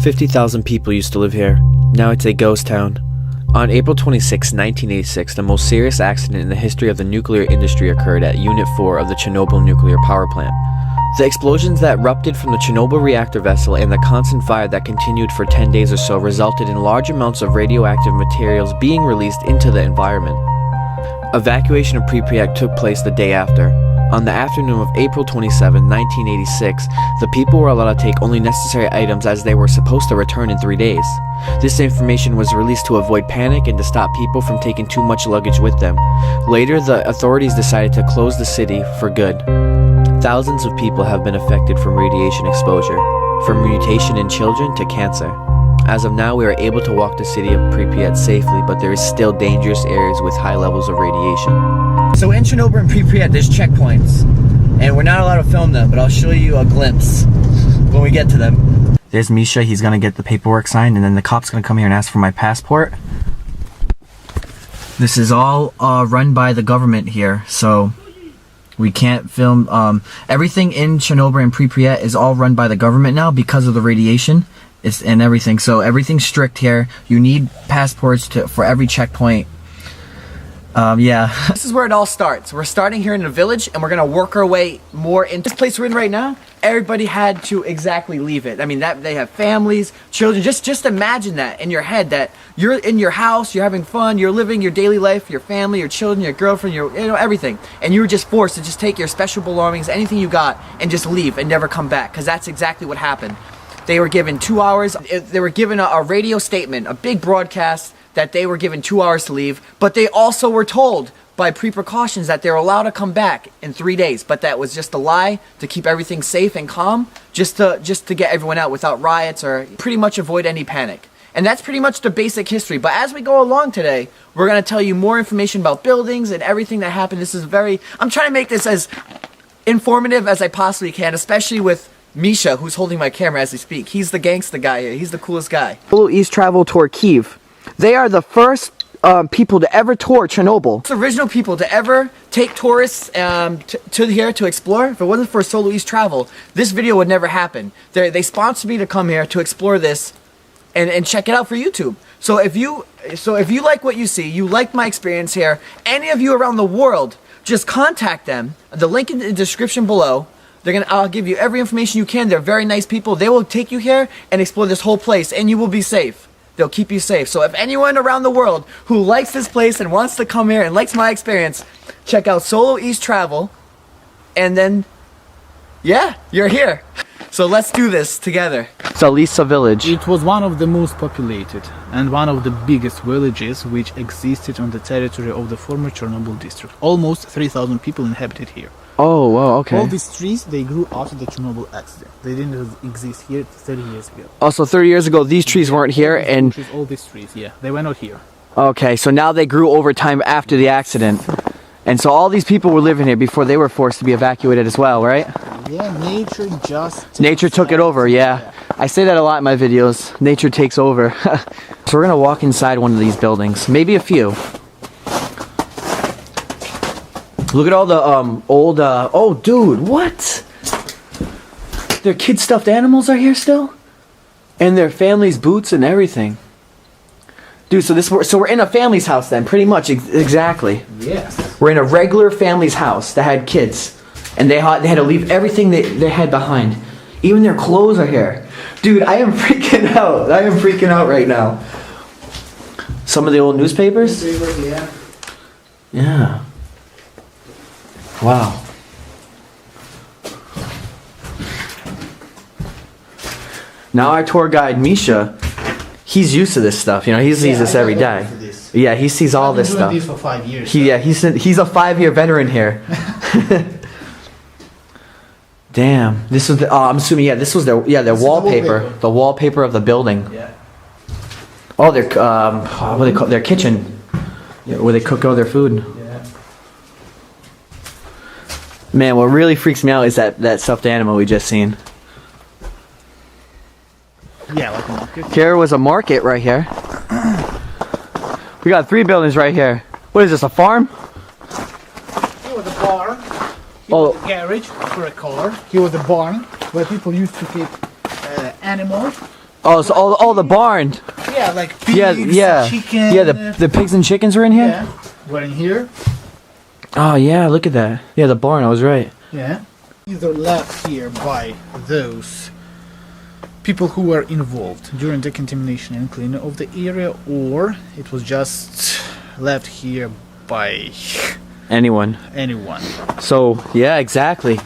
50,000 people used to live here. Now it's a ghost town. On April 26, 1986, the most serious accident in the history of the nuclear industry occurred at Unit 4 of the Chernobyl nuclear power plant. The explosions that erupted from the Chernobyl reactor vessel and the constant fire that continued for 10 days or so resulted in large amounts of radioactive materials being released into the environment. Evacuation of P.A.W.S took place the day after. On the afternoon of April 27, 1986, the people were allowed to take only necessary items as they were supposed to return in 3 days. This information was released to avoid panic and to stop people from taking too much luggage with them. Later, the authorities decided to close the city for good. Thousands of people have been affected from radiation exposure, from mutation in children to cancer. As of now, we are able to walk the city of P.A.W.S safely, but there is still dangerous areas with high levels of radiation. So in Chernobyl and P.A.W.S, there's checkpoints, and we're not allowed to film them, but I'll show you a glimpse when we get to them. There's Misha, he's gonna get the paperwork signed, and then the cop's gonna come here and ask for my passport. This is all run by the government here, so we can't film. Everything in Chernobyl and P.A.W.S is all run by the government now because of the radiation and everything. So everything's strict here. You need passports for every checkpoint. Yeah. This is where it all starts. We're starting here in the village, and we're gonna work our way more into this place we're in right now. Everybody had to exactly leave it. I mean, that they have families, children. Just imagine that in your head, that you're in your house, you're having fun, you're living your daily life, your family, your children, your girlfriend, everything, and you were just forced to just take your special belongings, anything you got, and just leave and never come back. Because that's exactly what happened. They were given 2 hours. They were given a radio statement, a big broadcast, that they were given 2 hours to leave, but they also were told by precautions that they're allowed to come back in 3 days, but that was just a lie to keep everything safe and calm, just to get everyone out without riots or pretty much avoid any panic. And that's pretty much the basic history. But as we go along today, we're going to tell you more information about buildings and everything that happened. I'm trying to make this as informative as I possibly can, especially with Misha, who's holding my camera as we speak. He's the gangsta guy here. He's the coolest guy. Solo East travel toward Kyiv. They are the first people to ever tour Chernobyl. It's the original people to ever take tourists to here to explore. If it wasn't for Solo East Travel, this video would never happen. They sponsored me to come here to explore this and check it out for YouTube. So if you like what you see, you like my experience here, any of you around the world, just contact them. The link in the description below. I'll give you every information you can. They're very nice people. They will take you here and explore this whole place, and you will be safe. They'll keep you safe. So if anyone around the world who likes this place and wants to come here and likes my experience, check out Solo East Travel, and then, yeah, you're here. So let's do this together. Zalisa village. It was one of the most populated and one of the biggest villages which existed on the territory of the former Chernobyl district. Almost 3,000 people inhabited here. Oh, wow, okay. All these trees, they grew after the Chernobyl accident. They didn't exist here 30 years ago. Also, 30 years ago, these trees weren't here, and... All these trees, yeah, they were not here. Okay, so now they grew over time after the accident. And so all these people were living here before they were forced to be evacuated as well, right? Yeah, nature just... Nature took it over, yeah. I say that a lot in my videos. Nature takes over. So we're gonna walk inside one of these buildings. Maybe a few. Look at all the old oh dude, what? Their kid stuffed animals are here still? And their family's boots and everything. Dude, so we're in a family's house then, pretty much, exactly. Yes. We're in a regular family's house that had kids. And they had to leave everything they had behind. Even their clothes are here. Dude, I am freaking out. I am freaking out right now. Some of the old newspapers? Yeah. Yeah. Wow. Now our tour guide, Misha, he's used to this stuff. You know, he sees this every day. Yeah, he sees all this stuff. I've been doing this for 5 years. He's a 5-year veteran here. Damn. This was I'm assuming, yeah, this was their wallpaper. The wallpaper of the building. Yeah. Oh, their what do they call their kitchen, where they cook all their food. Yeah. Man, what really freaks me out is that stuffed animal we just seen. Yeah, like a market. Here was a market right here. We got 3 buildings right here. What is this, a farm? Here was a barn. Here Oh. was a garage for a car. Here was a barn where people used to keep animals. Oh, so all the barn. Yeah, like pigs, Yeah. chicken. Yeah, the pigs and chickens were in here? Yeah, we're in here. Oh, yeah, look at that. Yeah, the barn, I was right. Yeah. Either left here by those people who were involved during the contamination and cleaning of the area, or it was just left here by Anyone. anyone. So, yeah, exactly.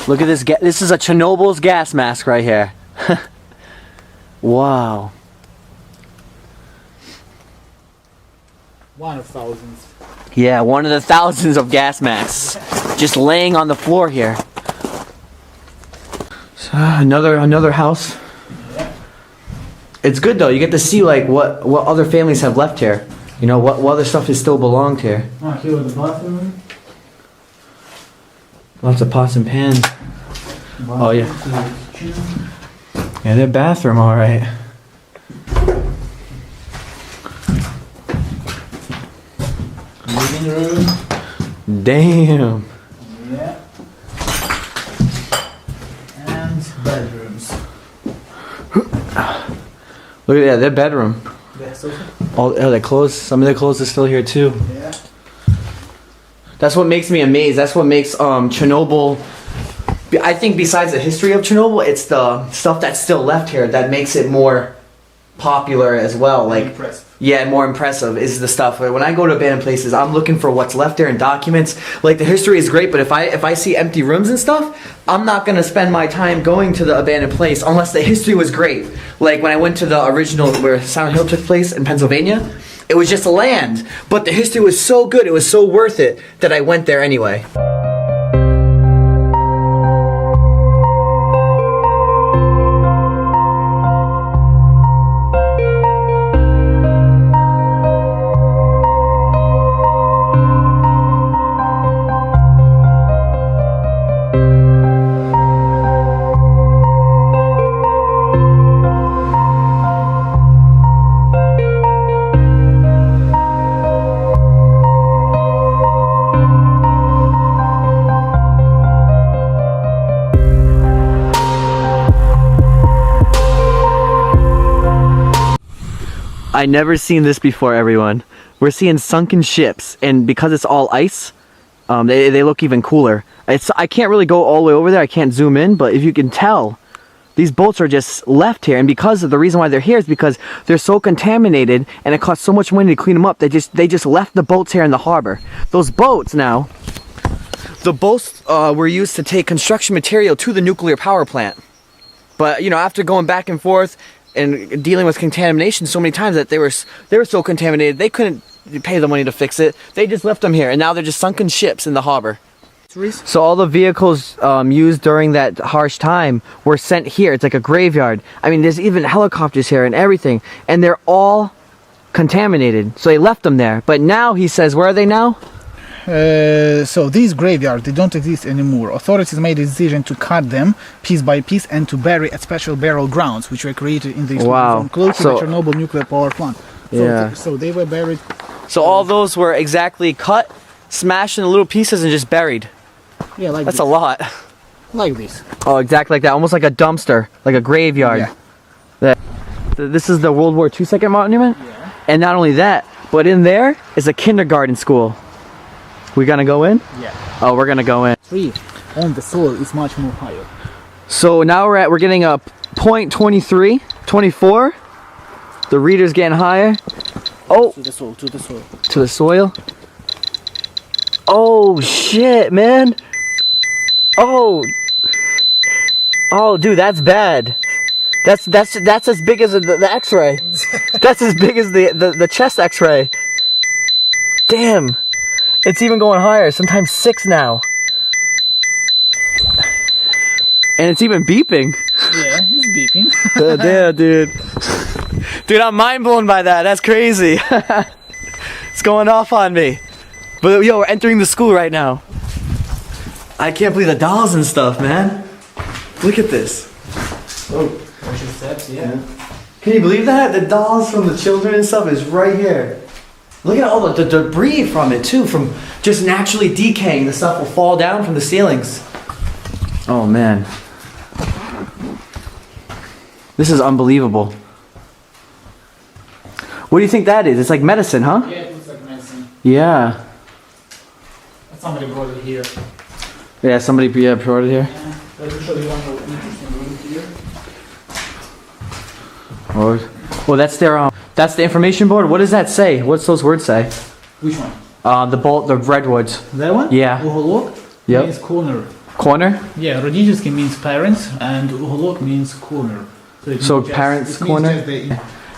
Look at this. This is a Chernobyl's gas mask right here. Wow. One of thousands. Yeah, one of the thousands of gas masks just laying on the floor here. So, another house. Yeah. It's good though. You get to see like what other families have left here. You know what other stuff is still belonged here. Oh, here was the bathroom. Lots of pots and pans. Oh yeah. Yeah, their bathroom, all right. Living room. Damn. Yeah. And bedrooms. Look at that, their bedroom. Yeah, so All their clothes. Some of their clothes are still here too. yeah. That's what makes me amazed. That's what makes Chernobyl. I think besides the history of Chernobyl, it's the stuff that's still left here that makes it more popular as well. Like, Impressive. yeah, more impressive is the stuff. When I go to abandoned places, I'm looking for what's left there in documents. Like the history is great, but if I see empty rooms and stuff, I'm not gonna spend my time going to the abandoned place unless the history was great. Like when I went to the original where Silent Hill took place in Pennsylvania, it was just a land, but the history was so good, it was so worth it that I went there anyway. I never seen this before, everyone. We're seeing sunken ships, and because it's all ice, they look even cooler. I can't really go all the way over there, I can't zoom in, but if you can tell, these boats are just left here, and because of the reason why they're here is because they're so contaminated, and it costs so much money to clean them up, they just left the boats here in the harbor. Those boats now, the boats were used to take construction material to the nuclear power plant. But, you know, after going back and forth, and dealing with contamination so many times that they were so contaminated they couldn't pay the money to fix it. They just left them here, and now they're just sunken ships in the harbor. So all the vehicles used during that harsh time were sent here. It's like a graveyard. I mean, there's even helicopters here and everything, and they're all contaminated. So they left them there. But now he says, where are they now? So these graveyards, they don't exist anymore. Authorities made a decision to cut them piece by piece and to bury at special burial grounds, which were created in the zone close to the Chernobyl nuclear power plant. So they were buried. So all those were exactly cut, smashed into little pieces, and just buried. Yeah, like That's this. a lot. Like this. Oh, exactly like that. Almost like a dumpster, like a graveyard. Yeah. This is the World War II second monument. Yeah. And not only that, but in there is a kindergarten school. We gonna go in? Yeah. Oh, we're gonna go in. Tree on the soil is much more higher. So now we're getting a point 23, 24. The reader's getting higher. Oh, To the soil, to the soil. to the soil. Oh shit, man. Oh, dude, that's bad. That's as big as the X-ray. That's as big as the chest X-ray. Damn. It's even going higher, sometimes 6 now. And it's even beeping. Yeah, it's beeping. Damn, dude. Dude, I'm mind blown by that. That's crazy. It's going off on me. But yo, we're entering the school right now. I can't believe the dolls and stuff, man. Look at this. Oh, Precious steps, yeah. can you believe that? The dolls from the children and stuff is right here. Look at all the debris from it too, from just naturally decaying. The stuff will fall down from the ceilings. Oh man. This is unbelievable. What do you think that is? It's like medicine, huh? Yeah, it looks like medicine. Yeah. Somebody brought it here. Yeah, somebody brought it here. Yeah. Let me show you one more interesting room here. Oh, that's the information board. What does that say? What's those words say? Which one? The redwoods. That one? Yeah. Uholok Yep. means corner. Corner? Yeah, Rodizhsky means parents and Uholok means corner. So parents corner?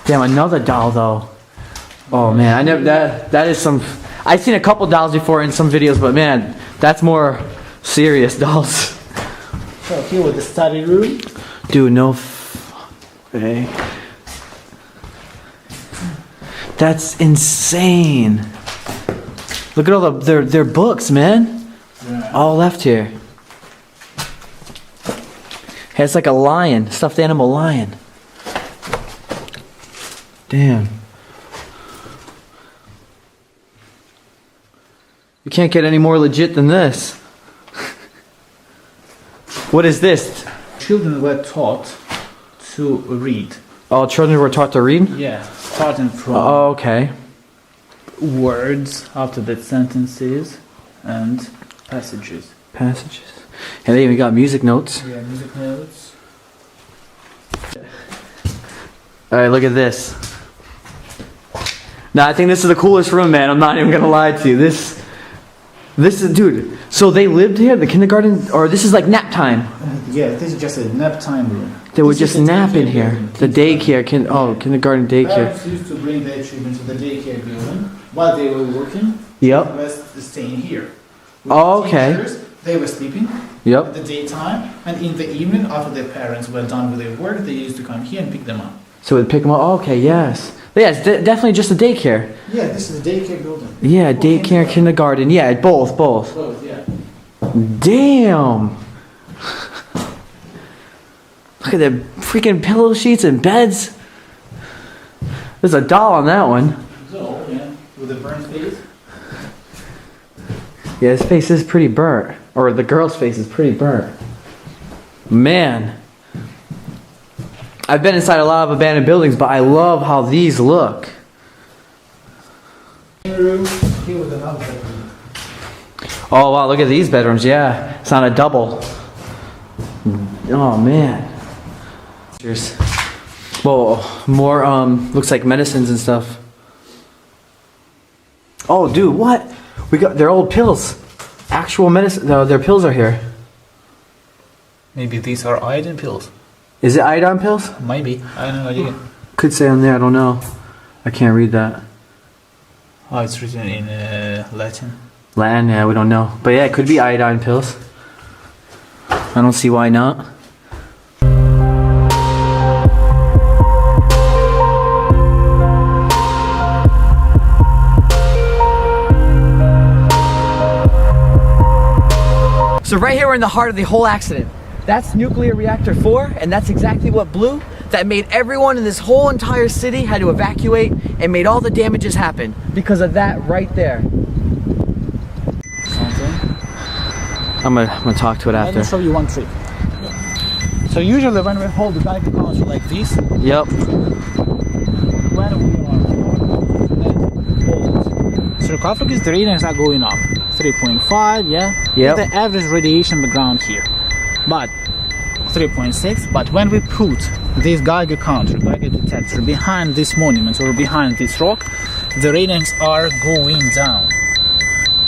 Damn, another doll though. Oh man, I never that is some. I've seen a couple dolls before in some videos, but man, that's more serious dolls. So here with the study room. Dude, no. Hey. That's insane. Look at all their books, man. Yeah. All left here. It's like a lion, stuffed animal lion. Damn. You can't get any more legit than this. What is this? Children were taught to read. Oh, children were taught to read? Yeah, starting from Oh, okay. words, after that sentences and passages. Passages. And they even got music notes. Yeah, music notes. Alright, look at this. Now, I think this is the coolest room, man. I'm not even gonna lie to you. This is, dude. So they lived here, the kindergarten, or this is like nap time. Yeah, this is just a nap time room. They would This just is a nap in daycare here. building. The daycare, kindergarten daycare. Parents used to bring their children to the daycare building while they were working. Yep. The rest staying here. With Oh, the okay. teachers, they were sleeping Yep. at the daytime, and in the evening, after their parents were done with their work, they used to come here and pick them up. So we'd pick them up. Oh, okay, yes. Yeah, it's definitely just a daycare. Yeah, this is a daycare building. Yeah, Or daycare, kindergarten. Yeah, both. Both, yeah. Damn. Look at the freaking pillow sheets and beds. There's a doll on that one. So, yeah, with a burnt face. Yeah, his face is pretty burnt. Or the girl's face is pretty burnt. Man. I've been inside a lot of abandoned buildings, but I love how these look. Room, here with another bedroom. Oh wow, look at these bedrooms. Yeah, it's not a double. Oh man. Cheers. Whoa, more looks like medicines and stuff. Oh dude, what? We got their old pills. Actual medicine. No, their pills are here. Maybe these are iodine pills. Is it iodine pills? Maybe. I don't know idea. Could say on there. I don't know. I can't read that. Oh, it's written in Latin. Latin, yeah, we don't know. But yeah, it could be iodine pills. I don't see why not. So right here we're in the heart of the whole accident. That's nuclear reactor 4, and that's exactly what blew. That made everyone in this whole entire city had to evacuate and made all the damages happen because of that right there. I'm gonna talk to it Let after. me show you one trick. So usually when we hold the Geiger counter like this, Yep. when we are sarcophagus, the readings are going up. 3.5, yeah? Yep. The average radiation background here. But 3.6, but when we put this Geiger counter, Geiger detector behind this monument or behind this rock, the readings are going down.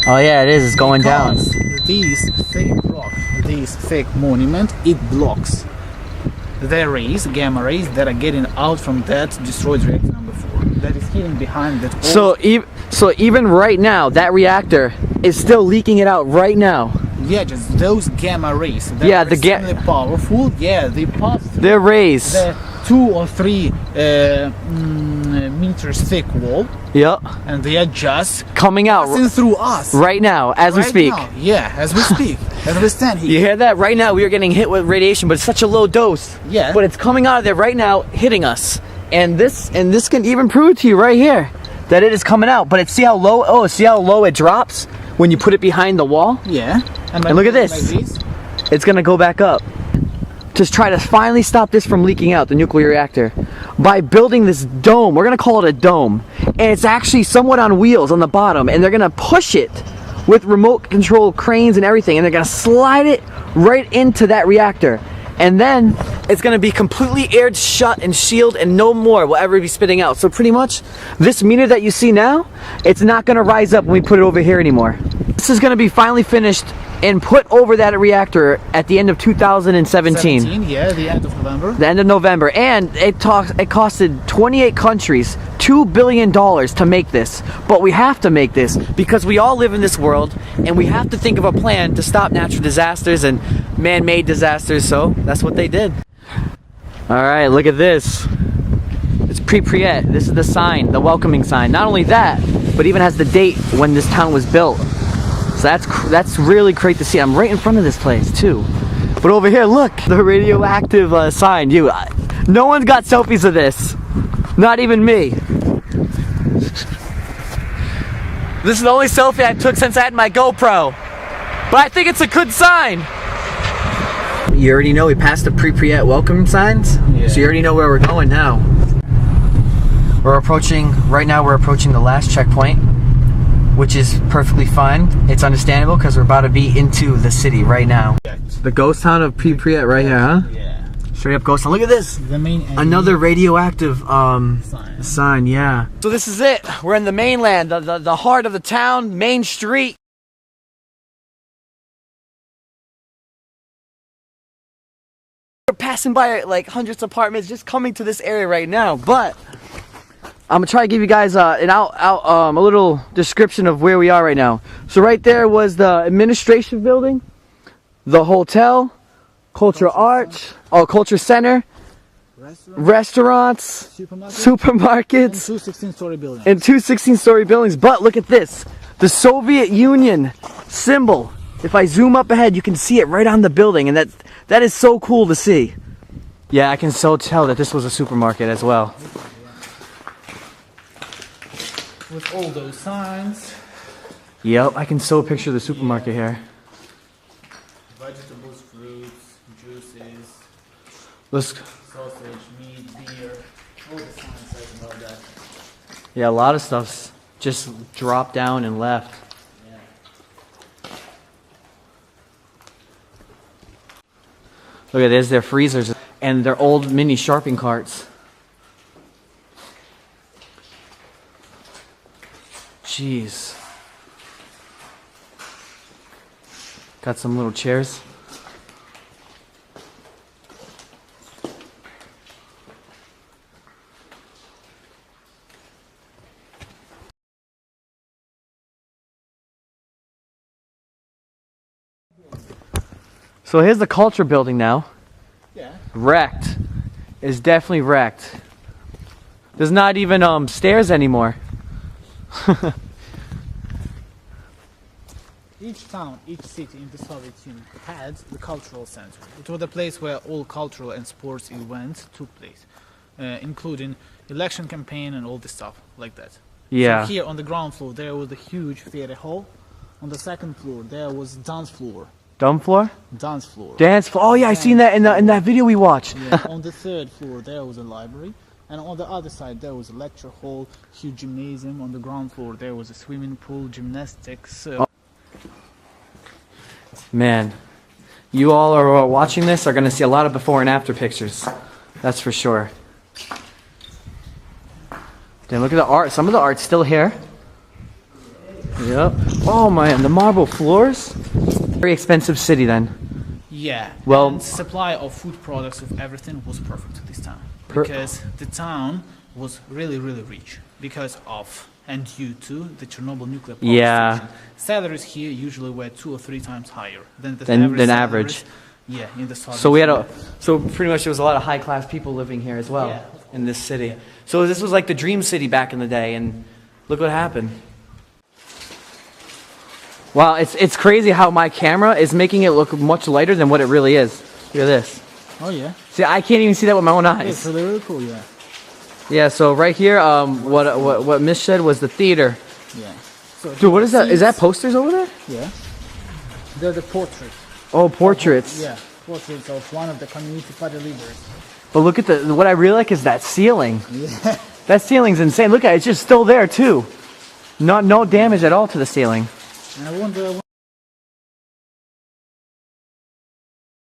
Oh yeah, it is. It's going down. Because this thick rock, this thick monument, it blocks the rays, gamma rays that are getting out from that destroyed reactor number 4. That is hitting behind that. So even right now, that reactor is still leaking it out right now. Yeah, just those gamma rays. That Yeah, are the extremely powerful. Yeah, they pass through They're rays. the 2 or 3 meters thick wall, Yep. and they are just Coming out passing through us right now as we right speak. now. Yeah, as we speak, as we stand here. You hear that? Right now we are getting hit with radiation, but it's such a low dose. Yeah. But it's coming out of there right now, hitting us. And this can even prove to you right here that it is coming out. But see how low? Oh, see how low it drops when you put it behind the wall? Yeah. And look at this. Like this. It's gonna go back up to try to finally stop this from leaking out, the nuclear reactor, by building this dome. We're gonna call it a dome, and it's actually somewhat on wheels on the bottom, and they're gonna push it with remote control cranes and everything, and they're gonna slide it right into that reactor, and then it's gonna be completely aired shut and shielded, and no more will ever be spitting out. So pretty much this meter that you see now, it's not gonna rise up when we put it over here anymore. This is gonna be finally finished and put over that reactor at the end of 2017. Yeah, the end of November. The end of November, and it costed 28 countries $2 billion to make this. But we have to make this because we all live in this world, and we have to think of a plan to stop natural disasters and man-made disasters. So that's what they did. All right, look at this. It's P.A.W.S. This is the sign, the welcoming sign. Not only that, but even has the date when this town was built. So that's really great to see. I'm right in front of this place too. But over here, look, the radioactive sign. No one's got selfies of this. Not even me. This is the only selfie I took since I had my GoPro. But I think it's a good sign. You already know we passed the P.A.W.S. welcome signs. Yeah. So you already know where we're going now. Right now we're approaching the last checkpoint, which is perfectly fine. It's understandable because we're about to be into the city right now. The ghost town of P.A.W.S. right here, huh? Yeah. Straight up ghost town. Look at this. The main another radioactive sign, yeah. So this is it. We're in the mainland, the heart of the town, Main Street. We're passing by like hundreds of apartments just coming to this area right now, but I'm gonna try to give you guys a little description of where we are right now. So right there was the administration building, the hotel, culture center, restaurants, supermarkets, and 2 16-story buildings. And 2 16-story buildings. But look at this, the Soviet Union symbol. If I zoom up ahead, you can see it right on the building, and that is so cool to see. Yeah, I can so tell that this was a supermarket as well. With all those signs. Yep, I can so picture the supermarket here. Vegetables, fruits, juices, sausage, meat, beer. All the signs say about that. Yeah, a lot of stuff's just dropped down and left. Yeah. Look at this, their freezers and their old mini shopping carts. Jeez. Got some little chairs. So here's the culture building now. Yeah. Wrecked. It's definitely wrecked. There's not even stairs anymore. Each town, each city in the Soviet Union had the cultural center. It was a place where all cultural and sports events took place, including election campaign and all this stuff like that. Yeah. So here on the ground floor there was a huge theater hall. On the second floor there was dance floor. Dumb floor? Dance floor. Dance floor. Oh yeah, I seen that in that video we watched. Yeah. On the third floor there was a library. And on the other side there was a lecture hall, huge gymnasium. On the ground floor there was a swimming pool, gymnastics. Man, you all are watching this are going to see a lot of before and after pictures. That's for sure. Then look at the art. Some of the art's still here. Yep. Oh man, the marble floors. Very expensive city then. Yeah. Well, and supply of food products of everything was perfect to this town. Because the town was really, really rich because of and due to the Chernobyl nuclear power station. Salaries here usually were 2 or 3 times higher than average. Yeah, in the Soviet. So pretty much there was a lot of high class people living here as well in this city. Yeah. So this was like the dream city back in the day, and look what happened. Wow, it's crazy how my camera is making it look much lighter than what it really is. Look at this. Oh yeah. See, I can't even see that with my own eyes. It's really, really cool, yeah. Yeah, so right here, what Miss said was the theater. Yeah. So dude, what is that? Is that posters over there? Yeah. They're the portraits. Oh, portraits. Yeah. portraits of one of the community party leaders. But look at what I really like is that ceiling. Yeah. That ceiling's insane. Look at it, it's just still there too. No damage at all to the ceiling. And I wonder.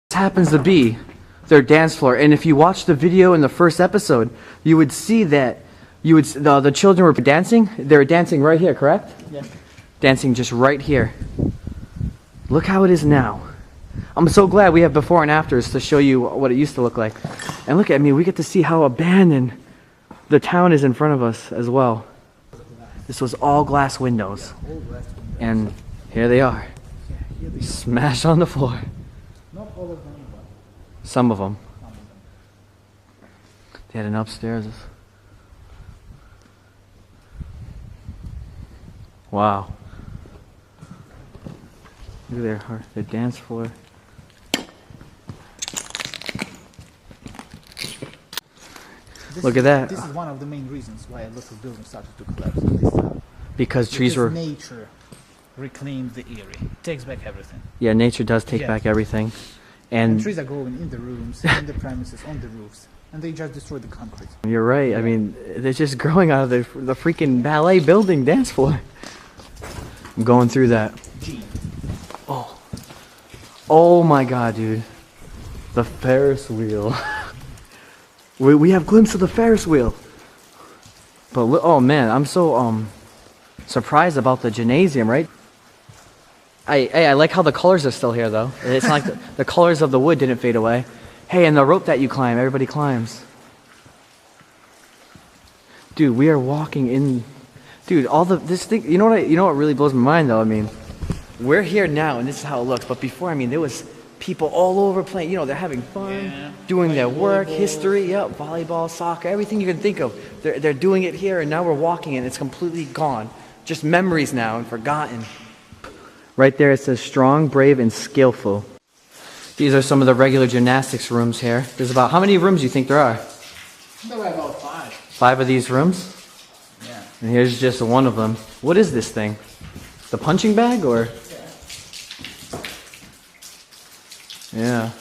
This happens to be their dance floor, and if you watch the video in the first episode, you would see that the children were dancing. They were dancing right here, correct? Yeah. Dancing just right here. Look how it is now. I'm so glad we have before and afters to show you what it used to look like. And look at me, we get to see how abandoned the town is in front of us as well. This was all glass windows. And here they are. Smashed on the floor. Not all of them, but Some of them. They had an upstairs. Wow. Look at their dance floor. Look at that. This is one of the main reasons why a lot of buildings started to collapse in this town. Because trees were... nature reclaimed the area. Takes back everything. Yeah, nature does take back everything. And trees are growing in the rooms, in the premises, on the roofs. And they just destroy the concrete. You're right. I mean, they're just growing out of the freaking ballet building dance floor. I'm going through that. Oh. Oh my god, dude. The Ferris wheel. we have a glimpse of the Ferris wheel. But oh man, I'm so surprised about the gymnasium, right? I like how the colors are still here though. It's not like the colors of the wood didn't fade away. Hey, and the rope that you climb, everybody climbs. Dude, we are walking in. Dude, this thing. You know what really blows my mind though. I mean, we're here now, and this is how it looks. But before, I mean, there was people all over playing. You know, they're having fun, doing their work, history, volleyball, soccer, everything you can think of. They're doing it here, and now we're walking, and it's completely gone. Just memories now and forgotten. Right there, it says strong, brave, and skillful. These are some of the regular gymnastics rooms here. There's about, how many rooms do you think there are? There were about 5. 5 of these rooms? Yeah. And here's just one of them. What is this thing? The punching bag or? Yeah.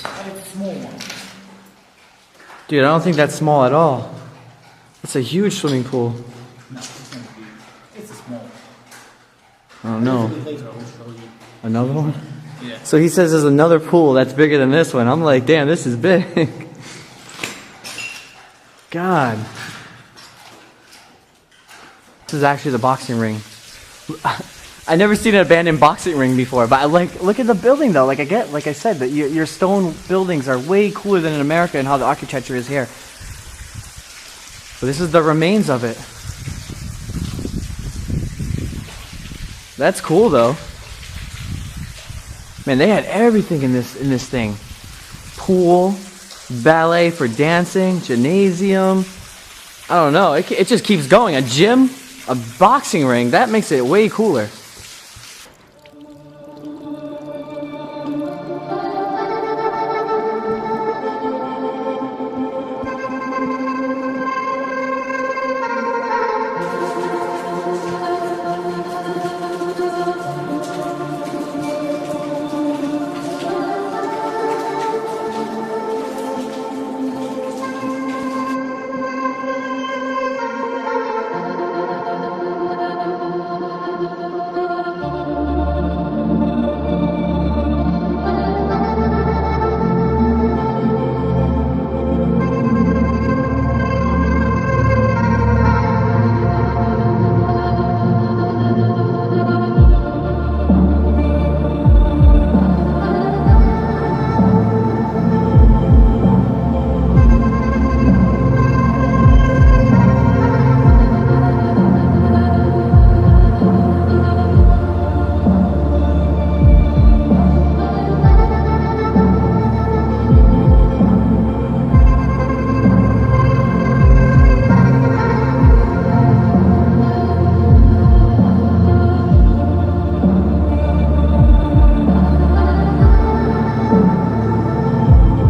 And it's a small one. Dude, I don't think that's small at all. It's a huge swimming pool. No, it's a small one. I don't know. Later I will show you. Another one? Yeah. So he says there's another pool that's bigger than this one. I'm like, damn, this is big. God. This is actually the boxing ring. I never seen an abandoned boxing ring before, but look at the building though. Like I said, that your stone buildings are way cooler than in America and how the architecture is here. But this is the remains of it. That's cool though. Man, they had everything in this thing. Pool, ballet for dancing, gymnasium. I don't know. It just keeps going. A gym, a boxing ring. That makes it way cooler.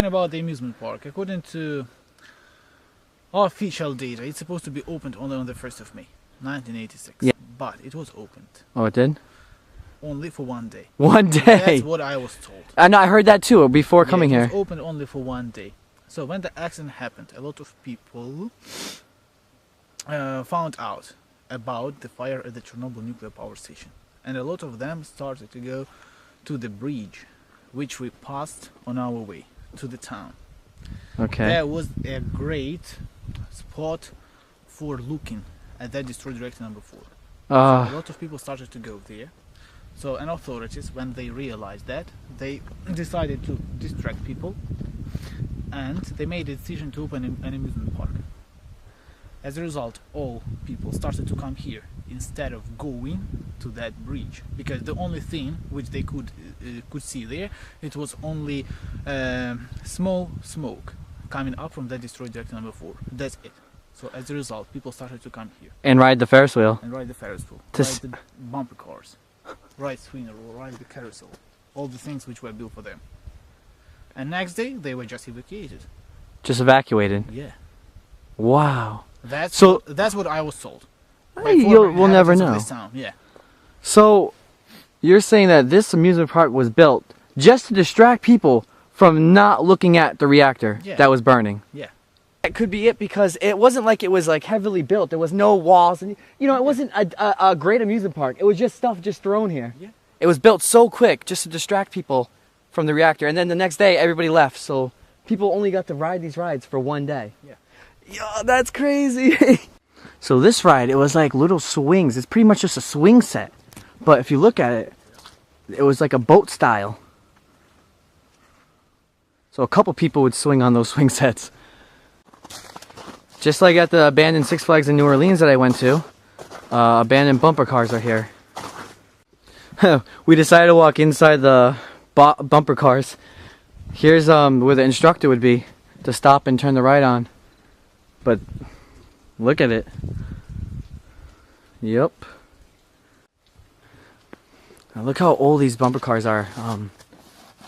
About the amusement park, according to official data, it's supposed to be opened only on the 1st of May, 1986. Yeah. but it was opened Oh, it did? only for 1 day. One day. That's what I was told. I know, I heard that too before coming it here. was opened only for 1 day. So when the accident happened, a lot of people found out about the fire at the Chernobyl nuclear power station, and a lot of them started to go to the bridge, which we passed on our way to the town. Okay. There was a great spot for looking at that destroyed reactor number 4. So a lot of people started to go there. So, and authorities, when they realized that, they decided to distract people, and they made a decision to open an amusement park. As a result, all people started to come here instead of going to that bridge, because the only thing which they could see there, it was only small smoke coming up from that destroyed reactor number 4. That's it. So as a result, people started to come here And ride the Ferris wheel. and ride the Ferris wheel, To ride the bumper cars, ride swing or ride the carousel, all the things which were built for them. And next day, they were just evacuated. Just evacuated. Yeah. Wow. That's So- what I was told. We'll never know. Yeah. So, you're saying that this amusement park was built just to distract people from not looking at the reactor Yeah. that was burning? Yeah. That could be it, because it wasn't like it was like heavily built. There was no walls, and you know, it wasn't a great amusement park. It was just stuff just thrown here. Yeah. It was built so quick just to distract people from the reactor, and then the next day everybody left. So people only got to ride these rides for 1 day. Yeah. Yeah, that's crazy. So this ride, it was like little swings. It's pretty much just a swing set. But if you look at it, it was like a boat style. So a couple people would swing on those swing sets. Just like at the abandoned Six Flags in New Orleans that I went to, abandoned bumper cars are here. We decided to walk inside the bumper cars. Here's where the instructor would be to stop and turn the ride on. But look at it. Yep. Now look how old these bumper cars are.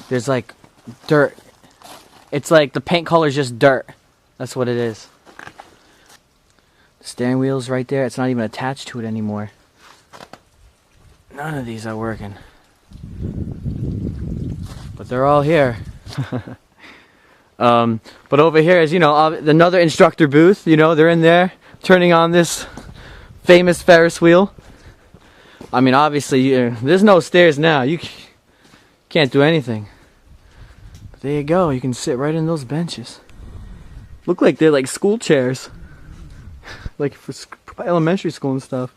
There's like dirt. It's like the paint color is just dirt. That's what it is. The steering wheel's right there. It's not even attached to it anymore. None of these are working. But they're all here. But over here is, you know, another instructor booth. You know, they're in there turning on this famous Ferris wheel. I mean, obviously, there's no stairs now. You can't do anything. But there you go. You can sit right in those benches. Look like they're like school chairs. Like for elementary school and stuff.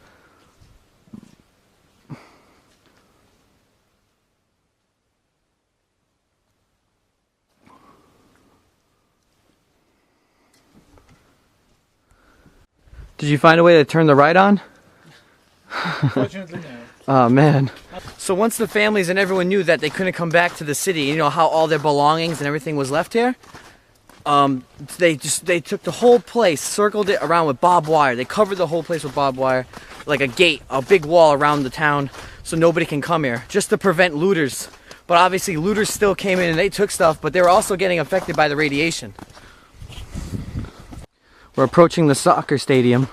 Did you find a way to turn the ride on? Fortunately, no. Oh man. So once the families and everyone knew that they couldn't come back to the city, you know how all their belongings and everything was left here, they took the whole place, circled it around with barbed wire. They covered the whole place with barbed wire, like a gate, a big wall around the town, so nobody can come here, just to prevent looters. But obviously looters still came in and they took stuff, but they were also getting affected by the radiation. We're approaching the soccer stadium.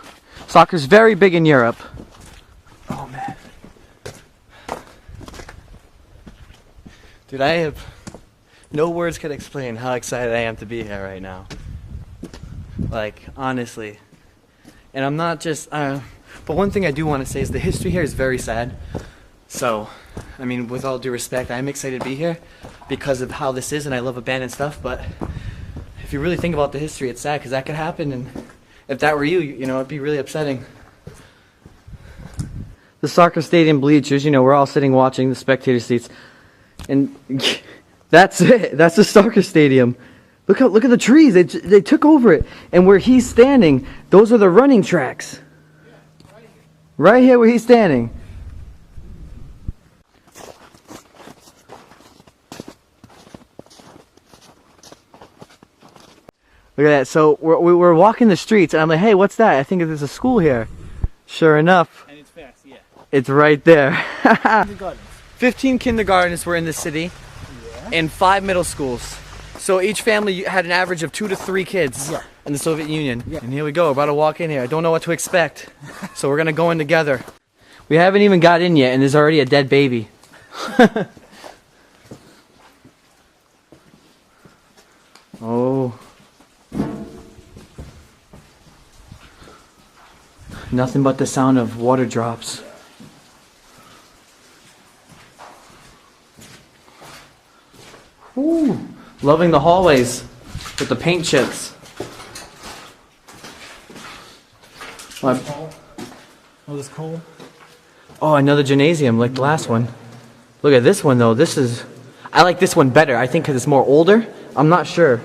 Soccer's very big in Europe. Oh man. Dude, I have no words could explain how excited I am to be here right now. Like, honestly. And I'm not just, but one thing I do want to say is the history here is very sad. So, I mean, with all due respect, I'm excited to be here because of how this is, and I love abandoned stuff, but if you really think about the history, it's sad because that could happen, and if that were you, you know, it'd be really upsetting. The soccer stadium bleachers, you know, we're all sitting watching the spectator seats. And that's it. That's the soccer stadium. Look at the trees. They took over it. And where he's standing, those are the running tracks. Right here where he's standing. Look at that. So we're walking the streets, and I'm like, hey, what's that? I think there's a school here. Sure enough, And it's fast, yeah. it's right there. 15 kindergartens were in the city, and 5 middle schools. So each family had an average of 2 to 3 kids in the Soviet Union. And here we go, about to walk in here. I don't know what to expect, so we're gonna go in together. We haven't even got in yet, and there's already a dead baby. Oh. Nothing but the sound of water drops. Ooh. Loving the hallways with the paint chips. Oh, this coal. Oh, another gymnasium like the last one. Look at this one though. I like this one better. I think because it's more older. I'm not sure.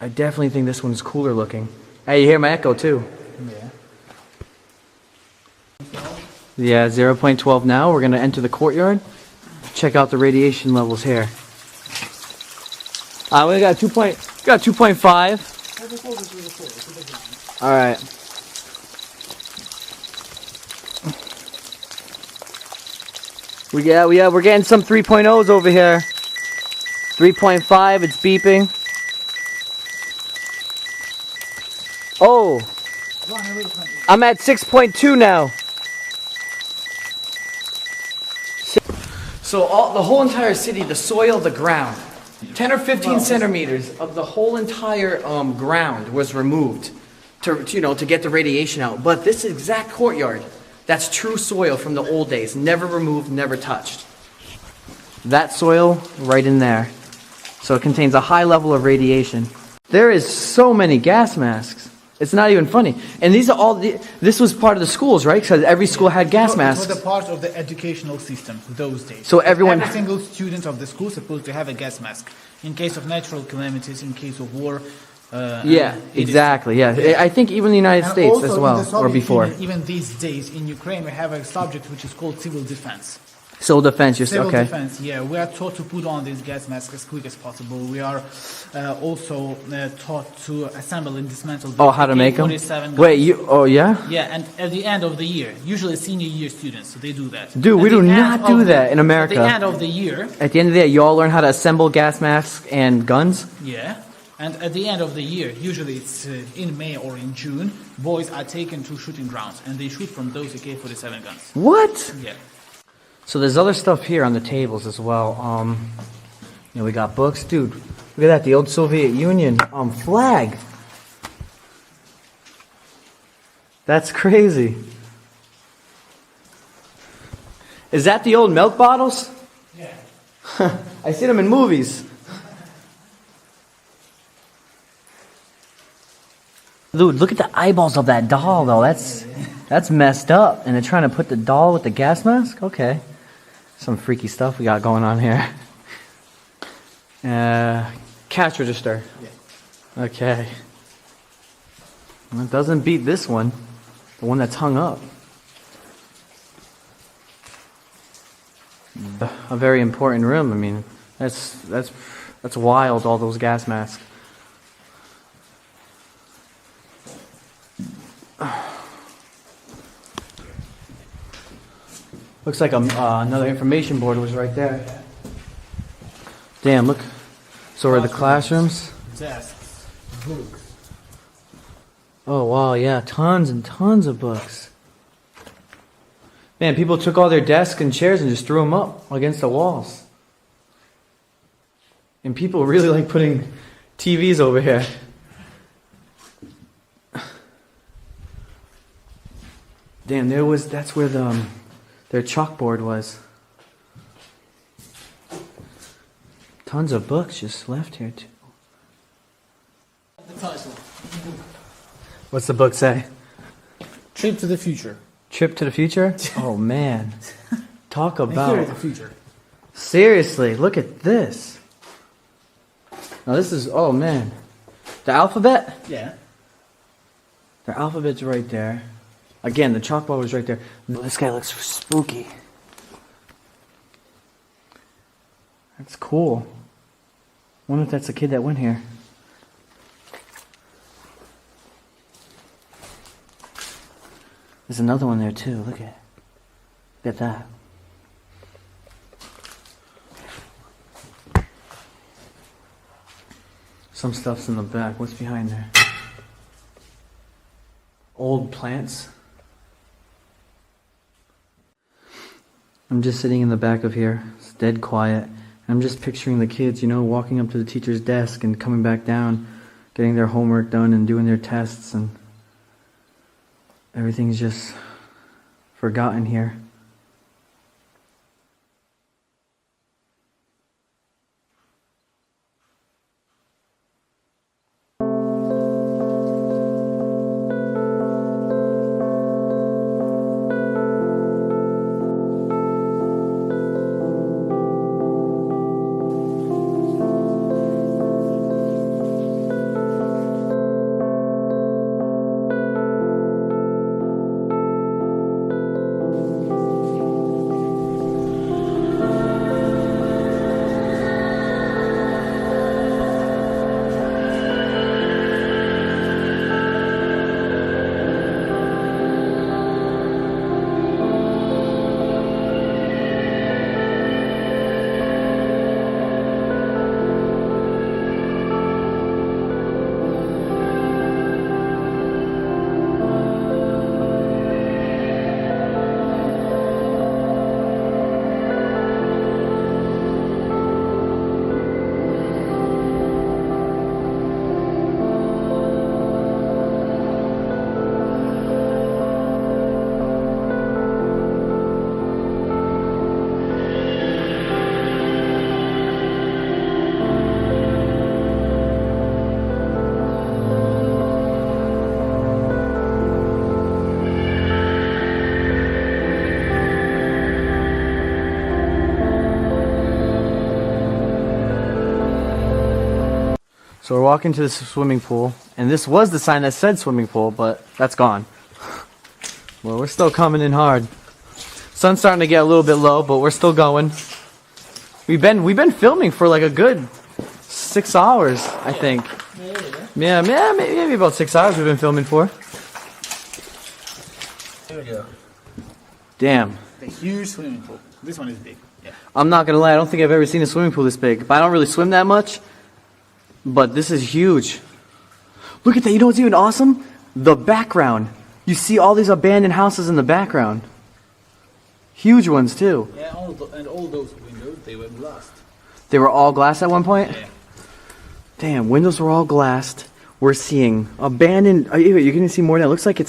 I definitely think this one's cooler looking. Hey, you hear my echo too. Yeah, 0.12 now. We're going to enter the courtyard. Check out the radiation levels here. We got 2.5. All right. We're getting some 3.0s over here. 3.5, it's beeping. Oh, I'm at 6.2 now. So the whole entire city, the soil, the ground, 10 or 15 centimeters of the whole entire ground was removed to get the radiation out. But this exact courtyard, that's true soil from the old days, never removed, never touched. That soil right in there. So it contains a high level of radiation. There is so many gas masks. It's not even funny. And these are all, this was part of the schools, right? Because every school had gas masks. It was a part of the educational system those days. So every single student of the school is supposed to have a gas mask. In case of natural calamities, in case of war. Yeah, exactly. Yeah, I think even the United States as well, or before. Even these days in Ukraine, we have a subject which is called civil defense. Civil defense, okay. Civil defense, yeah. We are taught to put on these gas masks as quick as possible. We are also taught to assemble and dismantle the how to make them? guns. Wait, yeah? Yeah, and at the end of the year, usually senior year students, so they do that. Dude, we do not do that in America. At the end of the year. At the end of the day, you all learn how to assemble gas masks and guns? Yeah. And at the end of the year, usually it's in May or in June, boys are taken to shooting grounds, and they shoot from those AK-47 guns. What? Yeah. So there's other stuff here on the tables as well. We got books. Dude, look at that, the old Soviet Union flag. That's crazy. Is that the old milk bottles? Yeah. I see them in movies. Dude, look at the eyeballs of that doll, though. That's messed up. And they're trying to put the doll with the gas mask? Okay. Some freaky stuff we got going on here. Cash register. Yeah. Okay. Well, it doesn't beat this one. The one that's hung up. A very important room. I mean, that's wild, all those gas masks. Looks like another information board was right there. Damn, look. So are the classrooms? Desks, books. Oh, wow, yeah. Tons and tons of books. Man, people took all their desks and chairs and just threw them up against the walls. And people really like putting TVs over here. Damn, that's where their chalkboard was. Tons of books just left here too. What's the book say? Trip to the future. Trip to the future? Oh man. Talk about Here is the future. Seriously, look at this. Now this is, oh man. The alphabet? Yeah. The alphabet's right there. Again, the chalkboard was right there. This guy looks spooky. That's cool. Wonder if that's the kid that went here. There's another one there too. Look at that. Some stuff's in the back. What's behind there? Old plants. I'm just sitting in the back of here. It's dead quiet. I'm just picturing the kids, you know, walking up to the teacher's desk and coming back down, getting their homework done and doing their tests, and everything's just forgotten here. So we're walking to this swimming pool, and this was the sign that said swimming pool, but that's gone. Well, we're still coming in hard. Sun's starting to get a little bit low, but we're still going. We've been filming for like a good 6 hours, I think. Yeah, maybe about 6 hours we've been filming for. Here we go. Damn. The huge swimming pool. This one is big. Yeah. I'm not gonna lie, I don't think I've ever seen a swimming pool this big. But I don't really swim that much. But this is huge. Look at that, you know what's even awesome? The background. You see all these abandoned houses in the background. Huge ones too. Yeah, all those windows, they were glassed. They were all glass at one point? Yeah. Damn, windows were all glassed. We're seeing abandoned. You can see more now. It looks like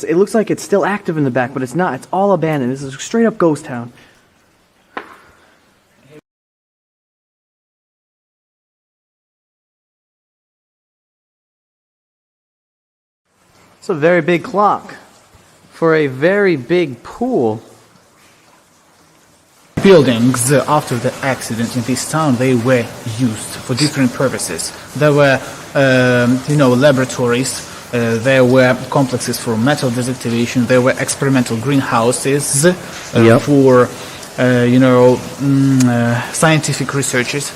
it's still active in the back, but it's not. It's all abandoned. This is a straight up ghost town. It's a very big clock for a very big pool. Buildings after the accident in this town, they were used for different purposes. There were, laboratories. There were complexes for metal desactivation. There were experimental greenhouses for, scientific researchers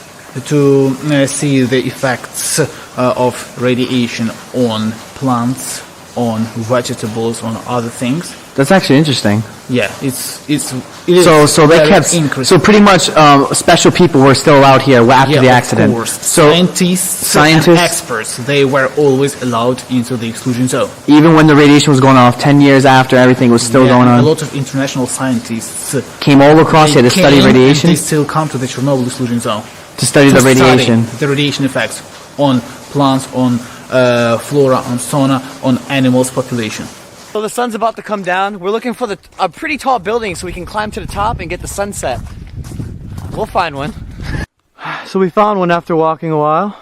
to see the effects of radiation on plants, on vegetables, on other things. That's actually interesting. Yeah, it is so they kept so pretty much special people were still out here after the accident. Of course. So scientists and experts, they were always allowed into the exclusion zone. Even when the radiation was going off, 10 years after, everything was still going on. A lot of international scientists came all across here to study radiation. And they still come to the Chernobyl exclusion zone to study the radiation, the radiation effects on plants, on flora, on fauna, on animals' population. So the sun's about to come down. We're looking for a pretty tall building so we can climb to the top and get the sunset. We'll find one. So we found one after walking a while.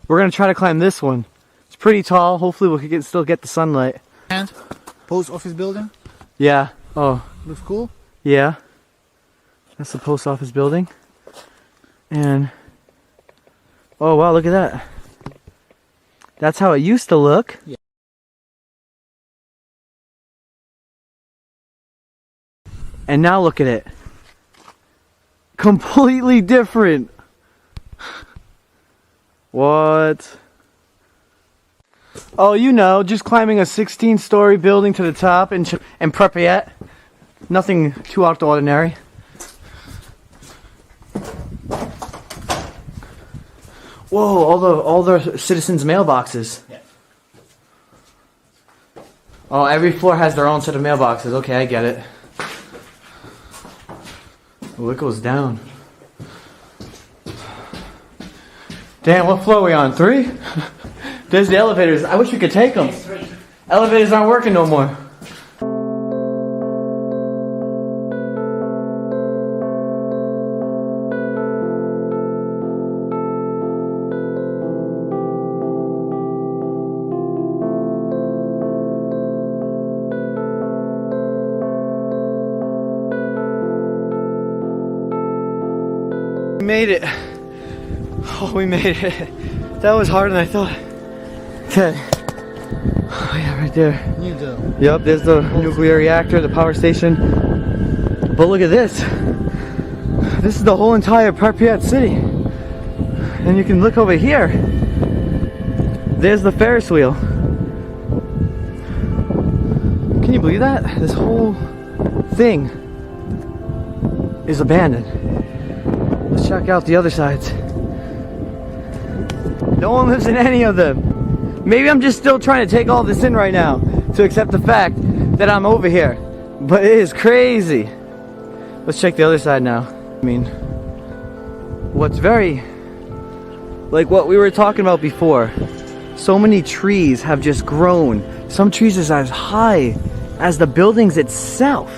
We're gonna try to climb this one. It's pretty tall. Hopefully we can still get the sunlight. And post office building. Yeah. Oh. Looks cool. Yeah. That's the post office building. And oh wow, look at that. That's how it used to look. Yeah. And now look at it. Completely different. What? Oh, you know, just climbing a 16-story building to the top in P.A.W.S. Nothing too out of the ordinary. Whoa, all the citizens' mailboxes. Yeah. Oh, every floor has their own set of mailboxes. Okay, I get it. Oh, it goes down. Damn, what floor are we on? 3? There's the elevators. I wish we could take them. Elevators aren't working no more. We made it. Oh, we made it. That was harder than I thought. Okay. Oh, yeah, right there. Yep, there's the nuclear reactor, the power station. But look at this. This is the whole entire Pripyat city. And you can look over here. There's the Ferris wheel. Can you believe that? This whole thing is abandoned. Let's check out the other sides. No one lives in any of them. Maybe I'm just still trying to take all this in right now to accept the fact that I'm over here. But it is crazy. Let's check the other side now. I mean, what's very, like what we were talking about before. So many trees have just grown. Some trees is as high as the buildings itself.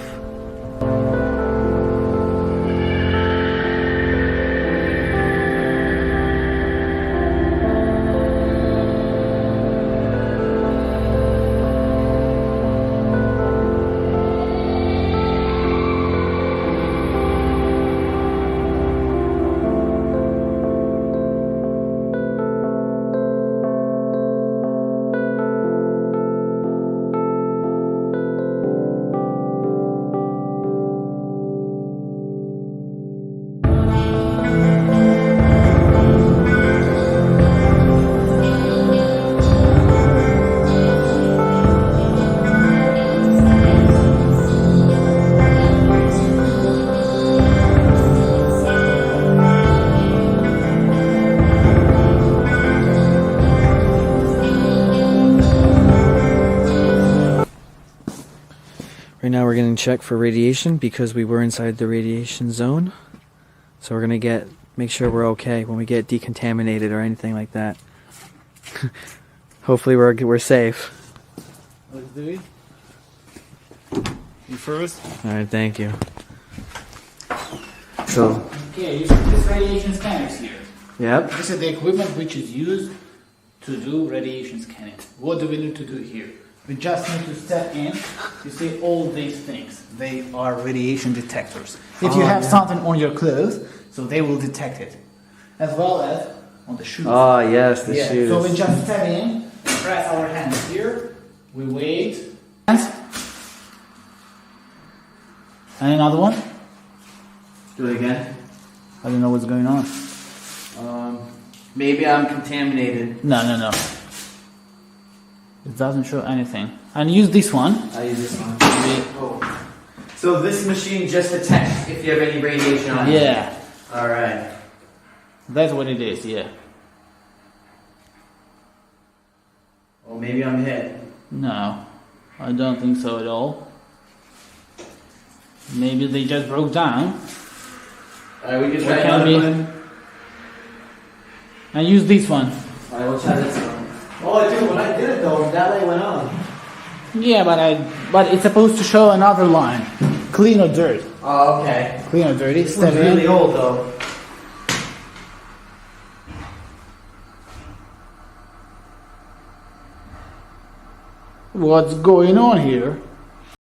Right now we're getting checked for radiation because we were inside the radiation zone. So we're gonna make sure we're okay when we get decontaminated or anything like that. Hopefully we're safe. Let's do it. You first. Alright, thank you. So Okay, you see this radiation scanners here. yep. This is the equipment which is used to do radiation scanning. What do we need to do here? We just need to step in. You see all these things. They are radiation detectors. If you have something on your clothes, so they will detect it. As well as on the shoes. Oh yes, the shoes. So we just step in, press our hands here, we wait. And another one. Do it again. I don't know what's going on. Maybe I'm contaminated. No. It doesn't show anything. And use this one. I use this one. Oh. So this machine just detects if you have any radiation on it? Yeah. Alright. That's what it is, yeah. Well, maybe I'm hit. No, I don't think so at all. Maybe they just broke down. Alright, we can try What can another be? one. And use this one. Alright, we'll try this one. Oh, dude, when I did it though, that light went on. Yeah, but it's supposed to show another line. Clean or dirt. Oh, okay. Clean or dirty. This Step one's really in. old though. What's going on here?